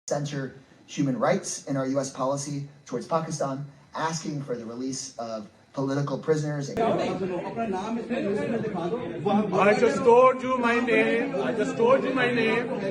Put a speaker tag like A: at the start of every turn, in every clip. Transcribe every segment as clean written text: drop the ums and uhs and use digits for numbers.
A: censor human rights in our U.S. policy towards Pakistan, asking for the release of political prisoners.
B: I just told you my name.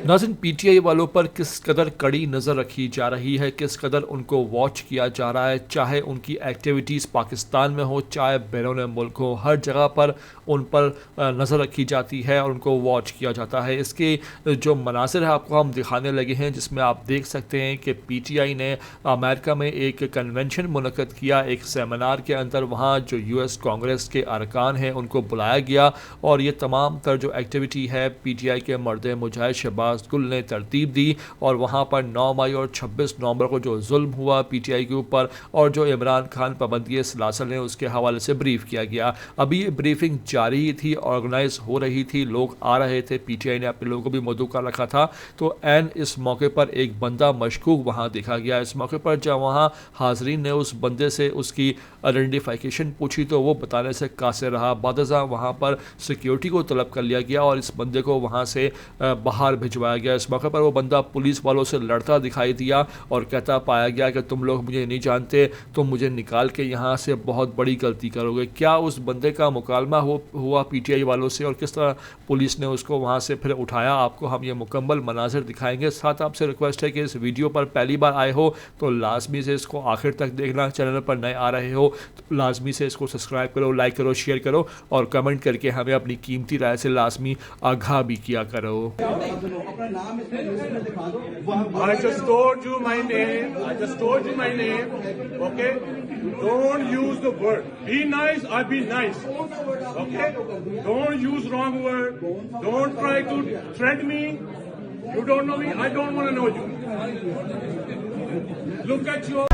C: नाज़रीन, PTI वालों पर किस कदर कड़ी नज़र रखी जा रही है, किस कदर उनको वॉच किया जा रहा है, चाहे उनकी एक्टिविटीज़ पाकिस्तान में हो चाहे बैरून मुल्क हो, हर जगह पर उन पर नज़र रखी जाती है और उनको वॉच किया जाता है। इसके जो मनासिर है आपको हम दिखाने लगे हैं, जिसमें आप देख सकते हैं कि पीटीआई ने अमेरिका में एक कन्वेंशन मुनक़्क़द किया। एक सेमिनार के अंदर वहाँ जो यूएस कांग्रेस के अरकान हैं उनको बुलाया गया और ये तमाम तर जो एक्टिविटी है पीटीआई के मर्द मुजाहिद शहबाज गुल ने तरतीब दी और वहाँ पर 9 मई और 26 नवंबर को जो जुल्म हुआ पीटीआई के ऊपर और जो इमरान खान पाबंदी सलासल ने उसके हवाले से ब्रीफ किया गया। अभी ये ब्रीफिंग जारी थी, ऑर्गेनाइज हो रही थी, लोग आ रहे थे, पीटीआई ने अपने लोगों को भी मदऊ कर रखा था। तो एन इस मौके पर एक बंदा मशकूक वहाँ देखा गया। इस मौके पर जब वहाँ हाजरीन ने उस बंदे से उसकी आइडेंटिफिकेशन पूछी तो वो बताने से कासिर रहा। बादशाह वहाँ पर सिक्योरिटी को तलब कर लिया गया और इस बंदे को वहाँ से बाहर भिजवाया गया। इस मौके पर वो बंदा पुलिस वालों से लड़ता दिखाई दिया और कहता पाया गया कि तुम लोग मुझे नहीं जानते, तुम मुझे निकाल के यहाँ से बहुत बड़ी गलती करोगे। क्या उस बंदे का मुकालमा हुआ पीटीआई वालों से और किस तरह पुलिस ने उसको वहाँ से फिर उठाया, आपको हम ये मुकम्मल मनाजिर दिखाएंगे। साथ आपसे रिक्वेस्ट है कि इस वीडियो पर पहली बार आए हो तो लाजमी से इसको आखिर तक देखना, चैनल पर नए आ रहे हो तो लाजमी से इसको सब्सक्राइब करो, लाइक करो, शेयर करो और कमेंट करके हमें अपनी कीमती राय से लाजमी आगाह भी किया करो।
B: I just told you my name. Okay? Don't use the word. Be nice, I'll be nice. Okay? Don't use wrong word. Don't try to threaten me. You don't know me, I don't want to know you. Look at your